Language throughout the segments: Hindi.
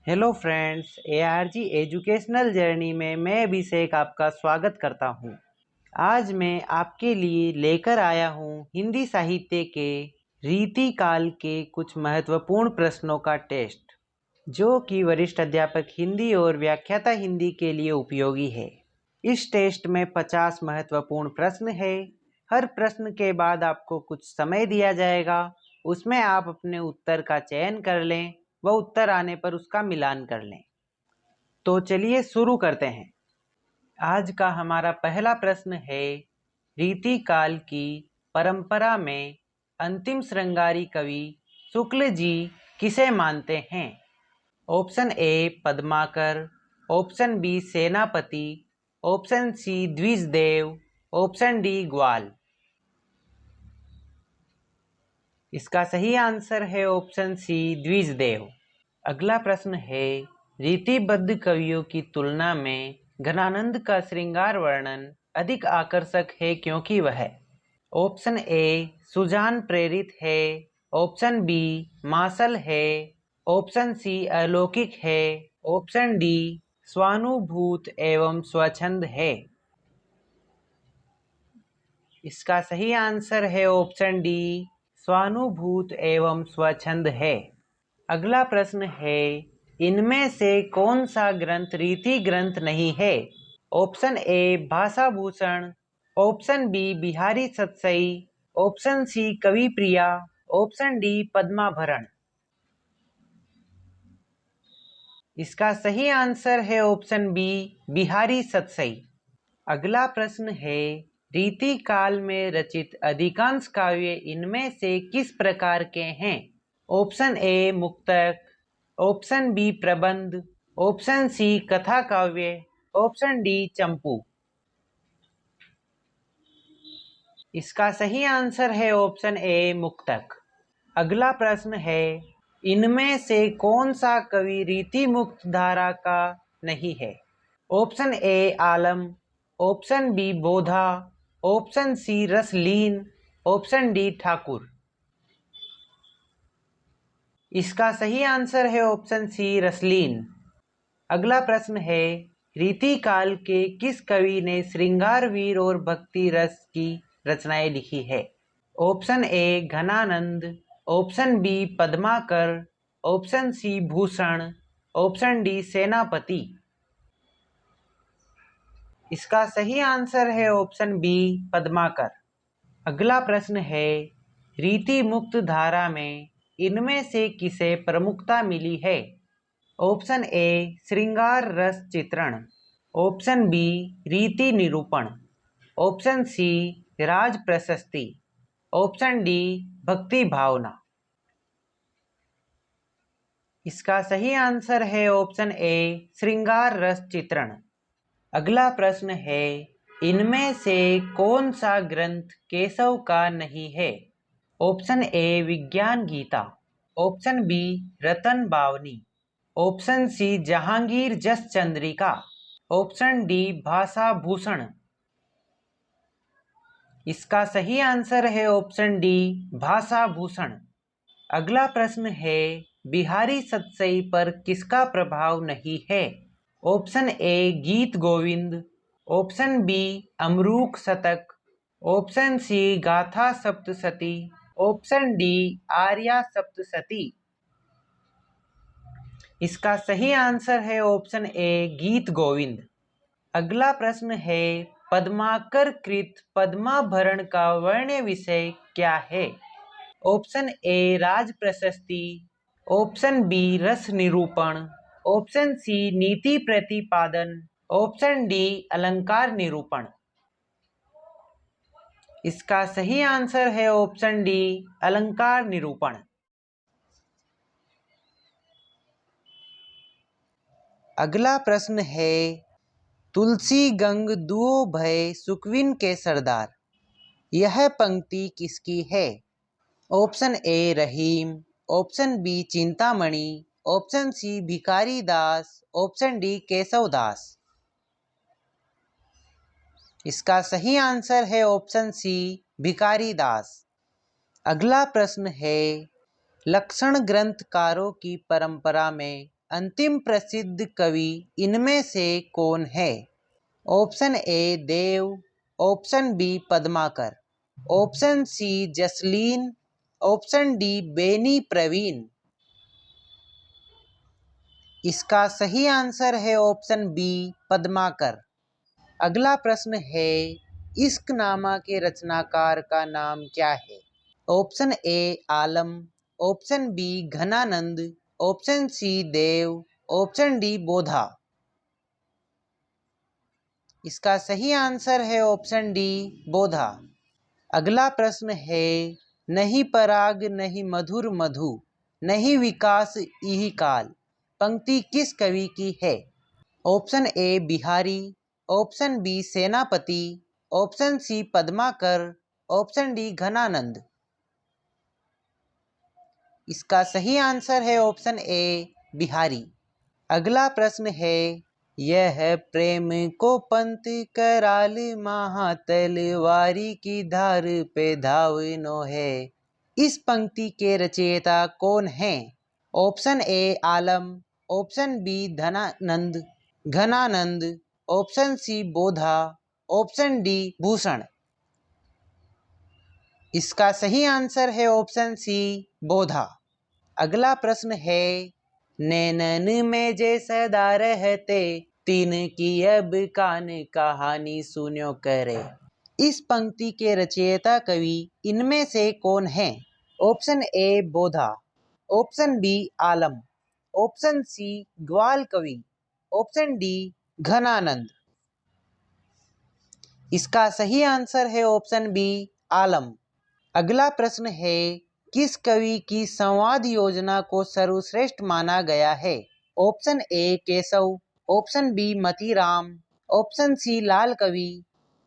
Hello friends, ARG educational journey में मैं अभिषेक आपका स्वागत करता हूँ। आज मैं आपके लिए लेकर आया हूँ हिंदी साहित्य के रीति काल के कुछ महत्वपूर्ण प्रश्नों का टेस्ट, जो कि वरिष्ठ अध्यापक हिंदी और व्याख्याता हिंदी के लिए उपयोगी है। इस टेस्ट में 50 महत्वपूर्ण प्रश्न है। हर प्रश्न के बाद आपको कुछ समय दिया जाएगा, उसमें आप अपने उत्तर का चयन कर लें व उत्तर आने पर उसका मिलान कर लें। तो चलिए शुरू करते हैं। आज का हमारा पहला प्रश्न है, रीति काल की परंपरा में अंतिम श्रृंगारी कवि शुक्ल जी किसे मानते हैं? Option A Padmakar, option B Senapati, option C Dwijdev, option D Gwal. इसका सही आंसर है ऑप्शन सी द्विजदेव। अगला प्रश्न है, रीतिबद्ध कवियों की तुलना में घनानंद का श्रृंगार वर्णन अधिक आकर्षक है क्योंकि वह ऑप्शन ए सुजान प्रेरित है, ऑप्शन बी मासल है, ऑप्शन सी अलौकिक है, ऑप्शन डी स्वानुभूत एवं स्वच्छंद है। इसका सही आंसर है ऑप्शन डी स्वानुभूत एवं स्वच्छंद है। अगला प्रश्न है, इनमें से कौन सा ग्रंथ रीति ग्रंथ नहीं है? Option A Bhashabhushan, option B Bihari Satsai, option C Kavi Priya, option D पद्माभरण। इसका सही आंसर है ऑप्शन बी बिहारी सतसई। अगला प्रश्न है, रीति काल में रचित अधिकांश काव्य इनमें से किस प्रकार के हैं? ऑप्शन ए मुक्तक, ऑप्शन बी प्रबंध, ऑप्शन सी कथा काव्य, ऑप्शन डी चंपू। इसका सही आंसर है ऑप्शन ए मुक्तक। अगला प्रश्न है, इनमें से कौन सा कवि रीति मुक्त धारा का नहीं है? Option A Alam, option B Bodha, option C Rasleen, option D Thakur. इसका सही आंसर है ऑप्शन सी रसलीन। अगला प्रश्न है, रीति काल के किस कवि ने श्रृंगार वीर और भक्ति रस की रचनाएं लिखी है? Option A Ghananand, option B Padmakar, option C Bhushan, option D Senapati. इसका सही आंसर है ऑप्शन बी पद्माकर। अगला प्रश्न है, रीति मुक्त धारा में इनमें से किसे प्रमुखता मिली है? ऑप्शन ए श्रृंगार रस चित्रण, ऑप्शन बी रीति निरूपण, ऑप्शन सी राज प्रशस्ति, ऑप्शन डी भक्ति भावना। इसका सही आंसर है ऑप्शन ए श्रृंगार रस चित्रण। अगला प्रश्न है, इनमें से कौन सा ग्रंथ केशव का नहीं है? ऑप्शन ए विज्ञान गीता, ऑप्शन बी रतन बावनी, ऑप्शन सी जहांगीर जस चंद्रिका, ऑप्शन डी भाषा भूषण। इसका सही आंसर है ऑप्शन डी भाषा भूषण। अगला प्रश्न है, बिहारी सतसई पर किसका प्रभाव नहीं है? ऑप्शन ए गीत गोविंद, ऑप्शन बी अमरूक शतक, ऑप्शन सी गाथा सप्तशती, ऑप्शन डी आर्या सप्तशती। इसका सही आंसर है ऑप्शन ए गीत गोविंद। अगला प्रश्न है, पद्माकर कृत पद्माभरण का वर्ण विषय क्या है? ऑप्शन ए राज प्रशस्ति, ऑप्शन बी रस निरूपण, ऑप्शन सी नीति प्रतिपादन, ऑप्शन डी अलंकार निरूपण। इसका सही आंसर है ऑप्शन डी अलंकार निरूपण। अगला प्रश्न है, तुलसी गंग दुओ भय सुकविन के सरदार, यह पंक्ति किसकी है? Option A Rahim, option B Chintamani, option C Bhikhari Das, option D Keshav Das. इसका सही आंसर है ऑप्शन सी भिखारी दास। अगला प्रश्न है, लक्षण ग्रंथकारों की परंपरा में अंतिम प्रसिद्ध कवि इनमें से कौन है? Option A Dev, option B Padmakar, option C Jasleen, option D Beni Praveen. इसका सही आंसर है ऑप्शन बी पद्माकर। अगला प्रश्न है, इश्कनामा के रचनाकार का नाम क्या है? Option A Alam, option B Ghananand, option C Dev, option D Bodha. इसका सही आंसर है ऑप्शन डी बोधा। अगला प्रश्न है, नहीं पराग नहीं मधुर मधु, नहीं विकास इहि काल, पंक्ति किस कवि की है? Option A Bihari, option B Senapati, option C Padmakar, option D Ghananand. इसका सही आंसर है ऑप्शन ए बिहारी। अगला प्रश्न है, यह प्रेम को पंत कराल महा तलवारी की धार पे धावनो है, इस पंक्ति के रचयिता कौन है? Option A Alam, option B Ghananand, option C Bodha, option D Bhushan. इसका सही आंसर है ऑप्शन सी बोधा। अगला प्रश्न है, नैनन में जे सदा रहते, तीन की अब कान कहानी सुनो करे, इस पंक्ति के रचयिता कवि इनमें से कौन है? Option A Bodha, option B Alam, option C Gwal कवि, ऑप्शन डी घनानंद। इसका सही आंसर है ऑप्शन बी आलम। अगला प्रश्न है, किस कवि की संवाद योजना को सर्वश्रेष्ठ माना गया है? Option A Keshav, option B Matiram, option C Lal Kavi,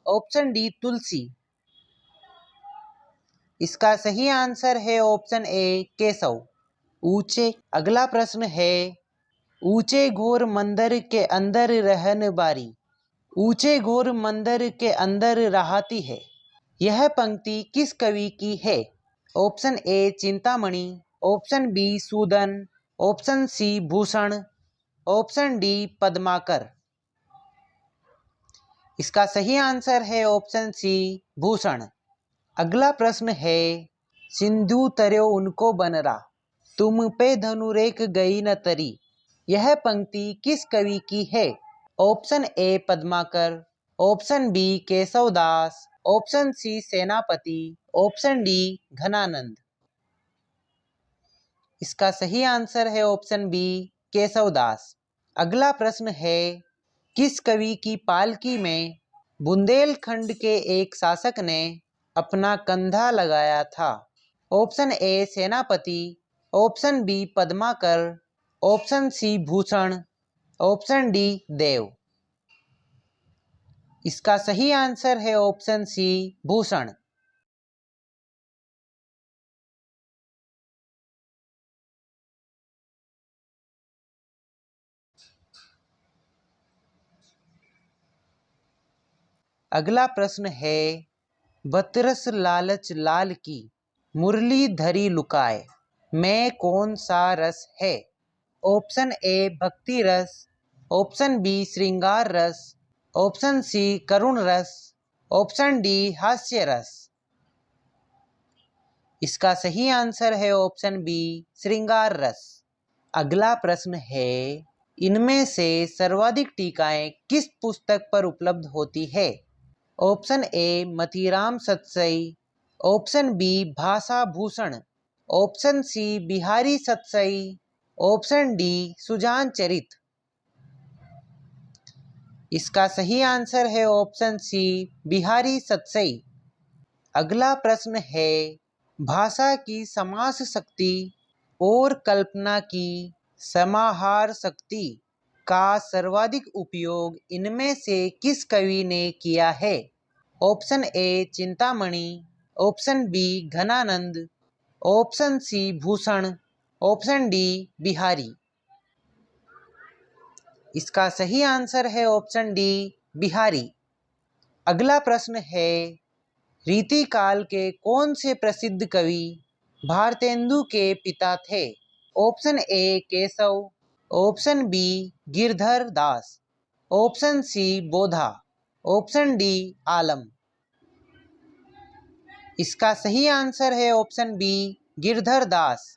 option D तुलसी। इसका सही आंसर है ऑप्शन ए केशव। अगला प्रश्न है, ऊंचे घोर मंदिर के अंदर रहन बारी, ऊंचे घोर मंदिर के अंदर रहाती है, यह पंक्ति किस कवि की है? Option A Chintamani, option B Sudan, option C Bhushan, option D Padmakar. इसका सही आंसर है ऑप्शन सी भूषण। अगला प्रश्न है, सिंधु तरयो उनको बनरा, तुम पे धनुरेख गई न तरी, यह पंक्ति किस कवि की है? Option A Padmakar, option B Keshavdas, option C Senapati, option D Ghananand. इसका सही आंसर है ऑप्शन बी केशवदास। अगला प्रश्न है, किस कवि की पालकी में बुंदेलखंड के एक शासक ने अपना कंधा लगाया था? Option A Senapati, option B Padmakar, option C Bhushan, option D Dev. इसका सही आंसर है ऑप्शन सी भूषण। अगला प्रश्न है, बतरस लालच लाल की मुरली धरी लुकाए में कौन सा रस है? ऑप्शन ए भक्ति रस, ऑप्शन बी श्रृंगार रस, ऑप्शन सी करुण रस, ऑप्शन डी हास्य रस। इसका सही आंसर है ऑप्शन बी श्रृंगार रस। अगला प्रश्न है, इनमें से सर्वाधिक टीकाएं किस पुस्तक पर उपलब्ध होती है? Option A Matiram Satsai, option B Bhasha Bhushan, option C Bihari Satsai, option D Sujan Charit. इसका सही आंसर है ऑप्शन सी बिहारी सतसई। अगला प्रश्न है, भाषा की समास शक्ति और कल्पना की समाहार शक्ति का सर्वाधिक उपयोग इनमें से किस कवि ने किया है? Option A Chintamani, option B Ghananand, option C Bhushan, option D Bihari. इसका सही आंसर है ऑप्शन डी बिहारी। अगला प्रश्न है, रीतिकाल के कौन से प्रसिद्ध कवि भारतेंदु के पिता थे? Option A Keshav, option B Girdhar Das, option C Bodha, option D Alam. इसका सही आंसर है ऑप्शन बी गिरधर दास।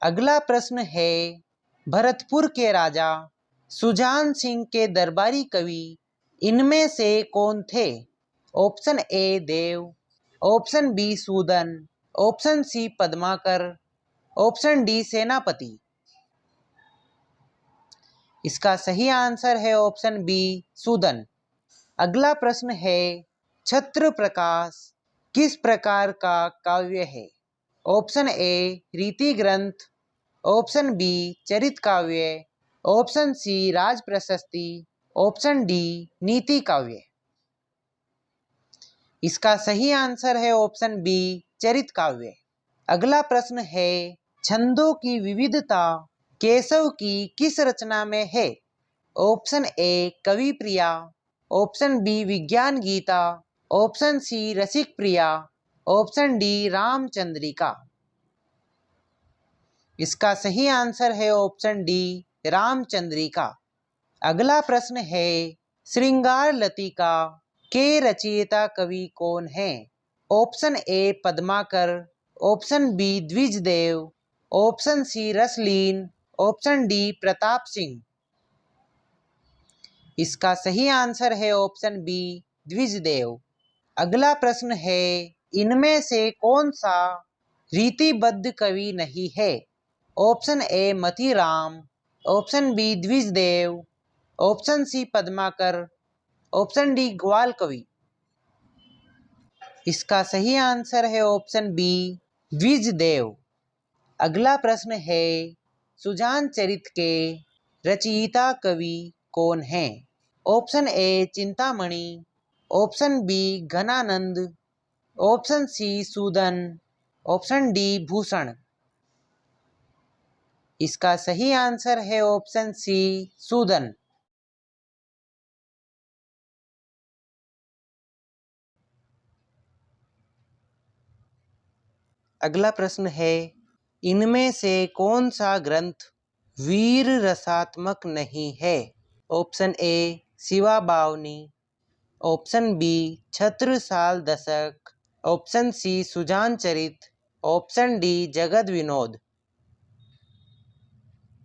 अगला प्रश्न है, भरतपुर के राजा सुजान सिंह के दरबारी कवि इनमें से कौन थे? Option A Dev, option B Sudan, option C Padmakar, option D Senapati. इसका सही आंसर है ऑप्शन बी सूदन। अगला प्रश्न है, छत्र प्रकाश किस प्रकार का काव्य है? ऑप्शन ए रीति ग्रंथ, ऑप्शन बी चरित काव्य, ऑप्शन सी राज प्रशस्ति, ऑप्शन डी नीति काव्य। इसका सही आंसर है ऑप्शन बी चरित काव्य। अगला प्रश्न है, छंदों की विविधता केशव की किस रचना में है? ऑप्शन ए कवि प्रिया, ऑप्शन बी विज्ञान गीता, ऑप्शन सी रसिक प्रिया, ऑप्शन डी रामचंद्रिका। इसका सही आंसर है ऑप्शन डी रामचंद्रिका। अगला प्रश्न है, श्रृंगार लतिका के रचयिता कवि कौन है? Option A Padmakar, option B Dwijdev, option C Rasleen, option D Pratap Singh. इसका सही आंसर है ऑप्शन बी द्विजदेव। अगला प्रश्न है, इनमें से कौन सा रीतिबद्ध कवि नहीं है? Option A Matiram, option B Dwijdev, option C Padmakar, option D Gwal कवि। इसका सही आंसर है ऑप्शन बी द्विजदेव। अगला प्रश्न है, सुजान चरित के रचयिता कवि कौन है? Option A Chintamani, option B Ghananand, option C Sudan, option D Bhushan. इसका सही आंसर है ऑप्शन सी सूदन। अगला प्रश्न है, इनमें से कौन सा ग्रंथ वीर रसात्मक नहीं है? Option A Shiva Bavani, option B Chhatrasal Dashak, option C Sujan Charit, option D Jagad Vinod.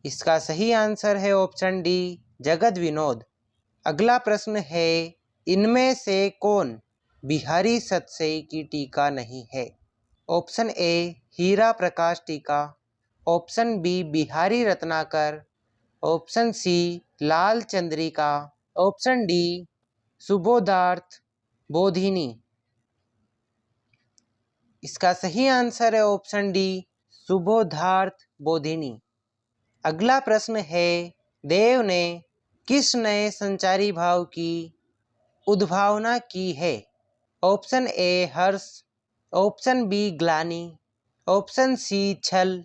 इसका सही आंसर है ऑप्शन डी जगद विनोद। अगला प्रश्न है, इनमें से कौन बिहारी सतसई की टीका नहीं है? ऑप्शन ए Hira Prakash Tika, option B Bihari Ratnakar, option C Lal Chandrika, option D Subodharth Bodhini. इसका सही आंसर है ऑप्शन डी सुबोधार्थ बोधिनी। अगला प्रश्न है, देव ने किस नए संचारी भाव की उद्भावना की है? ऑप्शन ए हर्ष, ऑप्शन बी ग्लानि, ऑप्शन सी छल,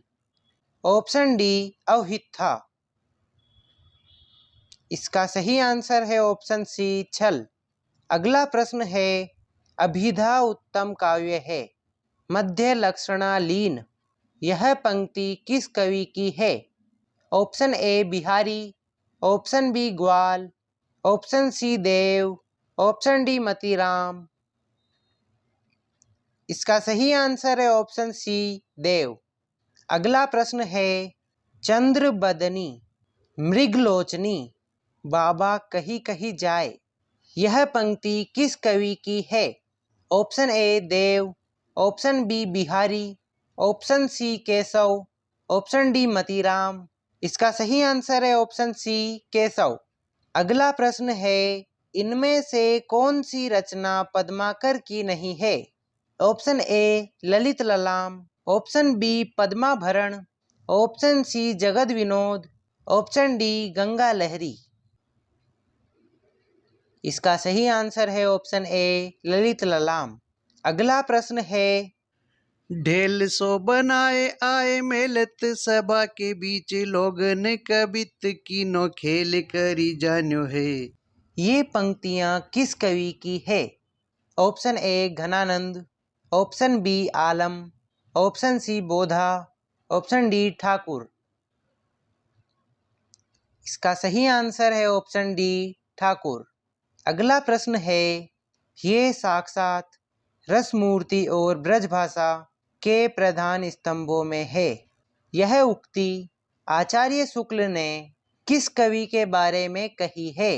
ऑप्शन डी अवहिथा। इसका सही आंसर है ऑप्शन सी छल। अगला प्रश्न है, अभिधा उत्तम काव्य है, मध्य लक्षणा लीन, यह पंक्ति किस कवि की है? Option A Bihari, option B Gwal, option C Dev, option D Matiram. इसका सही आंसर है ऑप्शन सी देव। अगला प्रश्न है, चंद्र बदनी मृगलोचनी बाबा कही कही जाए, यह पंक्ति किस कवि की है? Option A Dev, option B Bihari, option C Keshav, option D Matiram. इसका सही आंसर है ऑप्शन सी केशव। अगला प्रश्न है, इनमें से कौन सी रचना पद्माकर की नहीं है? Option A Lalit Lalam, option B Padmabharan, option C Jagad Vinod, option D Ganga Lahari. इसका सही आंसर है ऑप्शन ए ललित ललाम। अगला प्रश्न है, ढेल सो बनाए आए मेलत सभा के बीच लोगन कबित कीनो खेल करी जान्यो है, ये पंक्तियां किस कवि की है? Option A Ghananand, option B Alam, option C Bodha, option D Thakur. इसका सही आंसर है ऑप्शन डी ठाकुर। अगला प्रश्न है, ये साक्षात रसमूर्ति और ब्रजभाषा के प्रधान स्तंभों में है। यह उक्ति आचार्य शुक्ल ने किस कवि के बारे में कही है?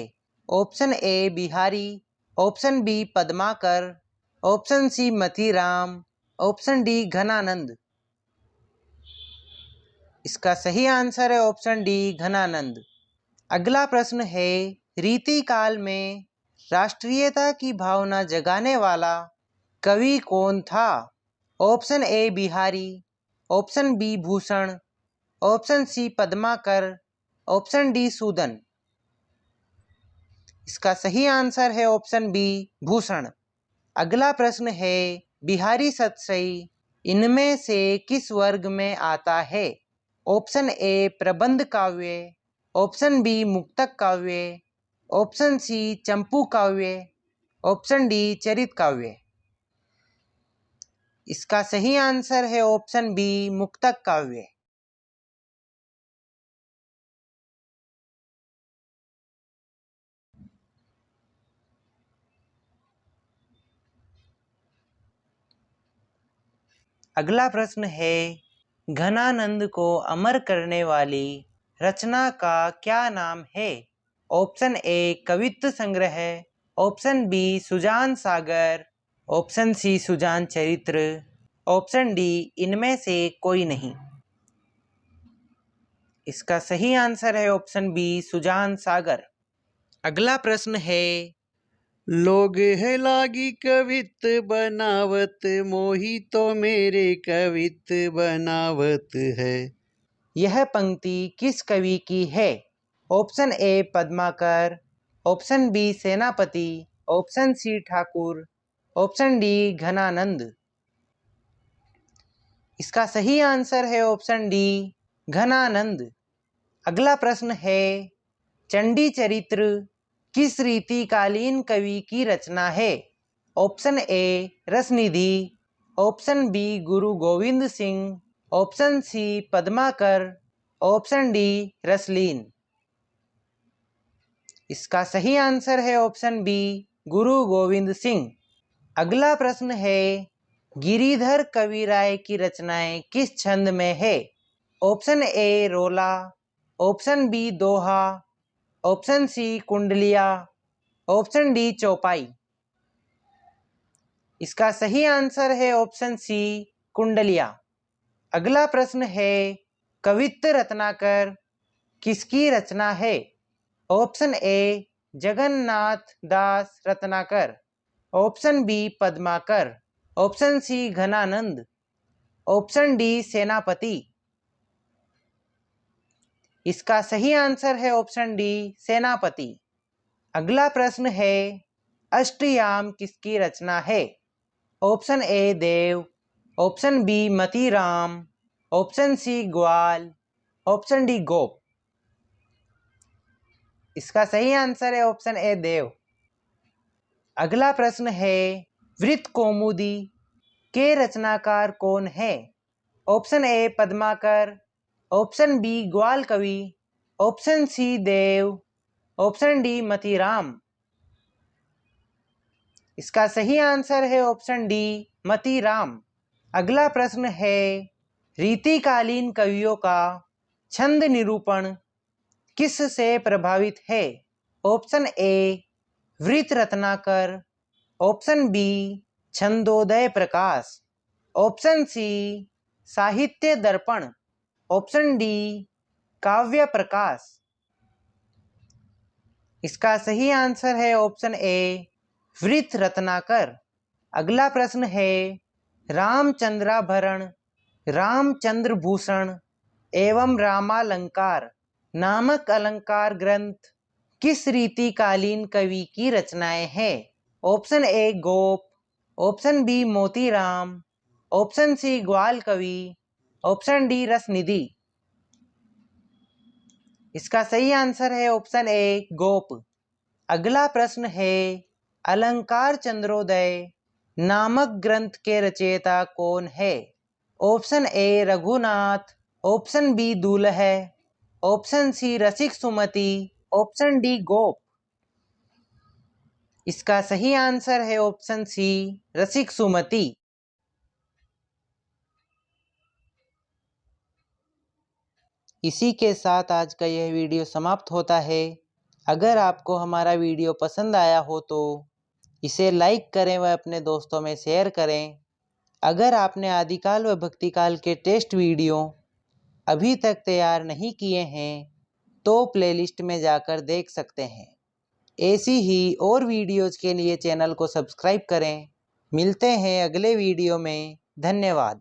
Option A Bihari, option B Padmakar, option C Matiram, option D Ghananand. इसका सही आंसर है ऑप्शन डी घनानंद। अगला प्रश्न है, रीति काल में राष्ट्रीयता की भावना जगाने वाला कवि कौन था? Option A Bihari, option B Bhushan, option C Padmakar, option D Sudan. इसका सही आंसर है ऑप्शन बी भूषण। अगला प्रश्न है, बिहारी सतसई इनमें से किस वर्ग में आता है? ऑप्शन ए प्रबंध काव्य, ऑप्शन बी मुक्तक काव्य, ऑप्शन सी चंपू काव्य, ऑप्शन डी चरित काव्य। इसका सही आंसर है ऑप्शन बी मुक्तक काव्य। अगला प्रश्न है, घनानंद को अमर करने वाली रचना का क्या नाम है? ऑप्शन ए कवित्व संग्रह, ऑप्शन बी सुजान सागर, ऑप्शन सी सुजान चरित्र, ऑप्शन डी इनमें से कोई नहीं। इसका सही आंसर है ऑप्शन बी सुजान सागर। अगला प्रश्न है, लोग है लागी कवित बनावत, मोही तो मेरे कवित बनावत है। यह पंक्ति किस कवि की है? Option A Padmakar, option B Senapati, option C Thakur, option D Ghananand. इसका सही आंसर है ऑप्शन डी घनानंद। अगला प्रश्न है, चंडी चरित्र किस रीतिकालीन कवि की रचना है? Option A Rasnidhi, option B Guru Gobind Singh, option C Padmakar, option D Raslin. इसका सही आंसर है ऑप्शन बी गुरु गोविंद सिंह। अगला प्रश्न है, गिरिधर कविराय की रचनाएं किस छंद में है? ऑप्शन ए रोला, ऑप्शन बी दोहा, ऑप्शन सी कुंडलिया, ऑप्शन डी चौपाई। इसका सही आंसर है ऑप्शन सी कुंडलिया। अगला प्रश्न है, कवित्त रत्नाकर किसकी रचना है? Option A Jagannath Das Ratnakar, option B Padmakar, option C Ghananand, option D Senapati. इसका सही आंसर है ऑप्शन डी सेनापति। अगला प्रश्न है, अष्टयाम किसकी रचना है? Option A Dev, option B Matiram, option C Gwal, option D Gop. इसका सही आंसर है ऑप्शन ए देव। अगला प्रश्न है, वृत्त कौमुदी के रचनाकार कौन है? Option A Padmakar, option B Gwal कवि, option C Dev, option D Matiram. इसका सही आंसर है ऑप्शन डी मतीराम। अगला प्रश्न है, रीतिकालीन कवियों का छंद निरूपण किस से प्रभावित है? ऑप्शन ए वृत्त रत्नाकर, ऑप्शन बी छंदोदय प्रकाश, ऑप्शन सी साहित्य दर्पण, ऑप्शन डी काव्य प्रकाश। इसका सही आंसर है ऑप्शन ए वृत्त रत्नाकर। अगला प्रश्न है, रामचंद्राभरण, रामचंद्र भूषण एवं रामालंकार नामक अलंकार ग्रंथ किस रीतिकालीन कवि की रचनाएं हैं? Option A Gop, option B Motiram, option C Gwal कवि, ऑप्शन डी रसनिधि। इसका सही आंसर है ऑप्शन ए गोप। अगला प्रश्न है, अलंकार चंद्रोदय नामक ग्रंथ के रचयिता कौन है? Option A Raghunath, option B Dulhe, option C Rasik Sumati, option D Gop. इसका सही आंसर है ऑप्शन सी रसिक सुमति। इसी के साथ आज का यह वीडियो समाप्त होता है। अगर आपको हमारा वीडियो पसंद आया हो तो इसे लाइक करें व अपने दोस्तों में शेयर करें। अगर आपने आदिकाल व भक्तिकाल के टेस्ट वीडियो अभी तक तैयार नहीं किए हैं तो प्लेलिस्ट में जाकर देख सकते हैं। ऐसी ही और वीडियोज़ के लिए चैनल को सब्सक्राइब करें। मिलते हैं अगले वीडियो में। धन्यवाद।